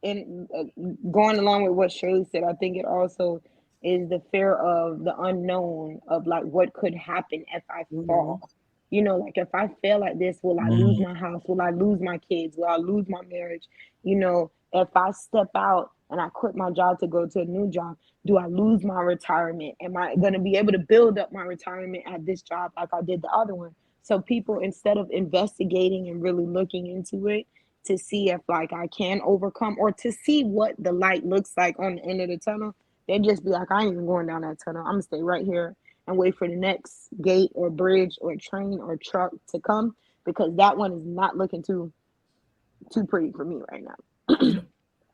and going along with what Shirley said, I think it also is the fear of the unknown of like what could happen if I Mm-hmm. fall. You know, like if I fail at this, will I lose Mhm. my house? Will I lose my kids? Will I lose my marriage? You know, if I step out and I quit my job to go to a new job, do I lose my retirement? Am I going to be able to build up my retirement at this job like I did the other one? So people, instead of investigating and really looking into it, to see if like I can overcome or to see what the light looks like on the end of the tunnel, they just be like, I ain't even going down that tunnel. I'm gonna stay right here and wait for the next gate or bridge or train or truck to come because that one is not looking too pretty for me right now.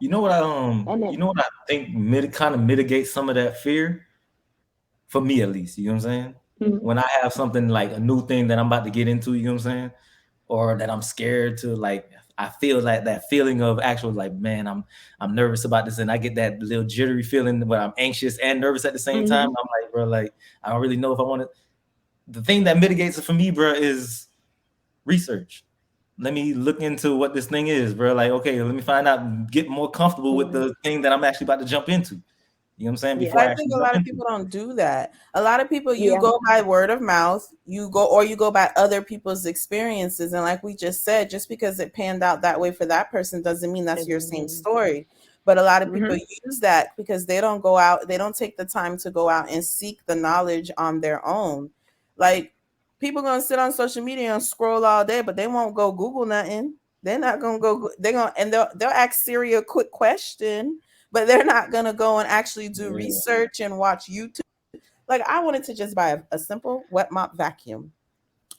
You know, And you then know what I think kind of mitigates some of that fear for me at least. You know what I'm saying? mhm, When I have something like a new thing that I'm about to get into, you know what I'm saying, or that I'm scared to like. I feel like that feeling of actual like, man, I'm nervous about this, and I get that little jittery feeling where I'm anxious and nervous at the same time. mhm, I'm like, bro, like I don't really know if I want to. The thing that mitigates it for me, bro, is research. Let me look into what this thing is, bro. Like, okay, let me find out, get more comfortable with mhm, the thing that I'm actually about to jump into. You know what I'm saying? yeah, Before But I I actually think a jump lot of into it. people don't do that. A lot of people, you yeah, go by word of mouth, you go by other people's experiences. And like we just said, just because it panned out that way for that person doesn't mean that's that your doesn't same mean, story. But a lot of people mhm, use that because they don't go out, they don't take the time to go out and seek the knowledge on their own. Like people gonna sit on social media and scroll all day, but they won't go Google nothing. They're not gonna go. They're gonna and they'll ask Siri a quick question, but they're not gonna go and actually do Yeah. research and watch YouTube. Like I wanted to just buy a simple wet mop vacuum.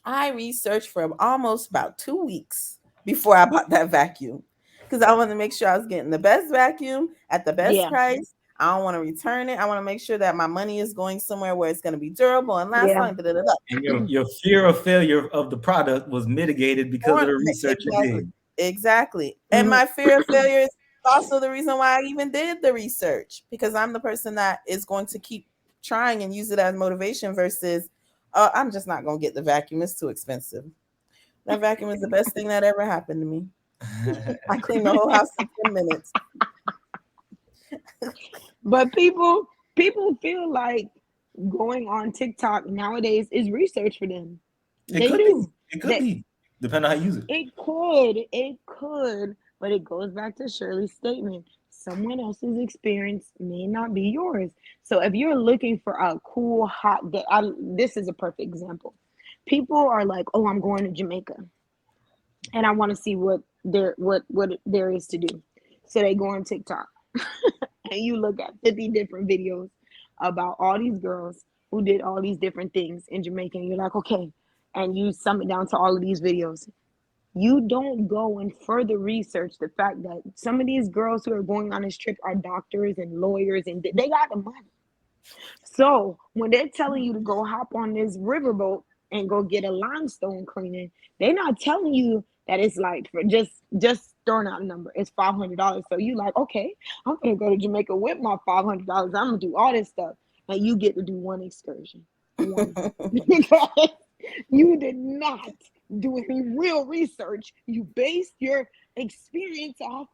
I researched for almost about 2 weeks before I bought that vacuum because I wanted to make sure I was getting the best vacuum at the best yeah, price. I don't want to return it. I want to make sure that my money is going somewhere where it's going to be durable and last yeah, long. Da, da, da, da. And your fear of failure of the product was mitigated because of the research you Exactly. did. Exactly. And mhm, my fear of failure is also the reason why I even did the research because I'm the person that is going to keep trying and use it as motivation versus I'm just not going to get the vacuum. It's too expensive. That vacuum is the best thing that ever happened to me. I cleaned the whole house in 10 minutes. but people feel like going on TikTok nowadays is research for them. It They could be. do. It could That be. Depending on how you use it. it could, but it goes back to Shirley's statement. Someone else's experience may not be yours. So if you're looking for a cool hot day, this is a perfect example. People are like, "Oh, I'm going to Jamaica, and I want to see what there is to do." So they go on TikTok, and you look at 50 different videos about all these girls who did all these different things in Jamaica, and you're like, okay, and you sum it down to all of these videos. You don't go and further research the fact that some of these girls who are going on this trip are doctors and lawyers and they got the money. So when they're telling you to go hop on this riverboat and go get a limestone cleaning, they're not telling you that it's like for just throwing out a number. It's $500. So you like, okay, I'm gonna go to Jamaica with my $500. I'm gonna do all this stuff, and you get to do one excursion, one, because you did not do any real research. You based your experience off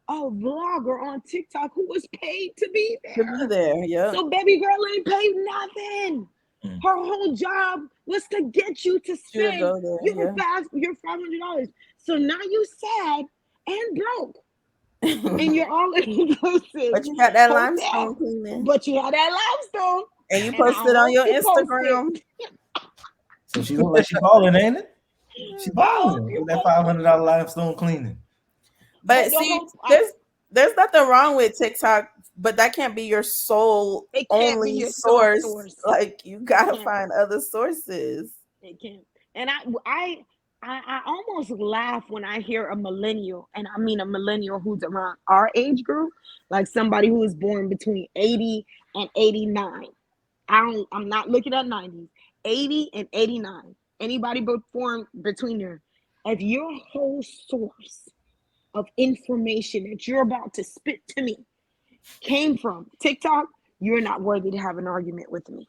a vlogger on TikTok who was paid to be To be there. there. Yep. So baby girl ain't paid nothing. Mm. Her whole job was to get you to You to spend go there. your Yeah. $500. So now you sad and broke, and you're all inclusive But you got that limestone hotel, cleaning. but you had that limestone, And you and I posted on hope your you posted. Instagram. So she look like she balling, ain't it? She I hope balling you with that posted. $500 limestone cleaning. But But the see, whole there's nothing wrong with TikTok, but that can't be your sole it can't be only your sole source. source. Like you It gotta can't. find other sources. It can't. And I almost laugh when I hear a millennial, and I mean a millennial who's around our age group, like somebody who was born between 80 and 89. I'm not looking at 90s. 80 and 89. Anybody born between there. If your whole source of information that you're about to spit to me came from TikTok, you're not worthy to have an argument with me.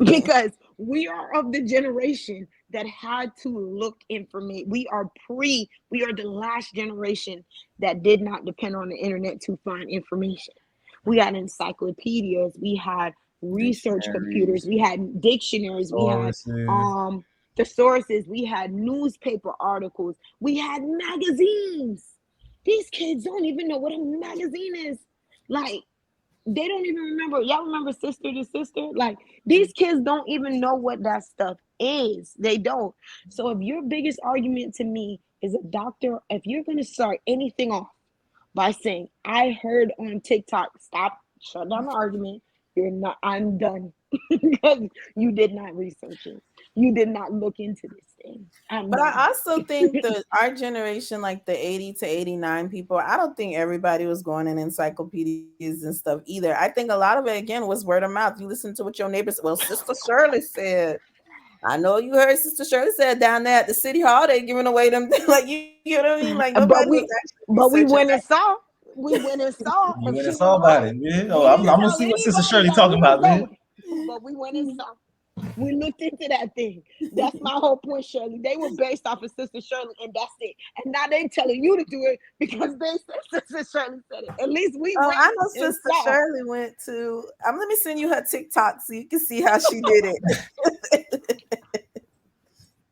because we are of the generation that had to look information. We are the last generation that did not depend on the internet to find information. We had encyclopedias, we had research computers, Dictionaries, we had dictionaries, we had sources. thesauruses, we had newspaper articles, we had magazines. These kids don't even know what a magazine is. Like, they don't even remember. Y'all remember Sister to Sister? Like, these kids don't even know what that stuff is. They don't. So if your biggest argument to me is a doctor, if you're going to start anything off by saying, I heard on TikTok, stop, shut down the argument. You're not, I'm done. Because you did not research it. You did not look into this thing. But I also think that our generation, like the 80 to 89 people, I don't think everybody was going in encyclopedias and stuff either. I think a lot of it, again, was word of mouth. You listen to what your neighbors, well, Sister Shirley said. I know you heard Sister Shirley said down there at the city hall, they giving away them, like, you know what I mean? Like, nobody was actually we went and saw. We went and saw. You went and saw about it, man. Oh, I'm gonna see what Sister Shirley talking about, man. But we went and saw. We looked into that thing. That's my whole point, Shirley. They were based off of Sister Shirley, and that's it. And now they telling you to do it because they said Sister Shirley said it. At least we went. I know Sister Shirley went to. Let me send you her TikTok so you can see how she did it.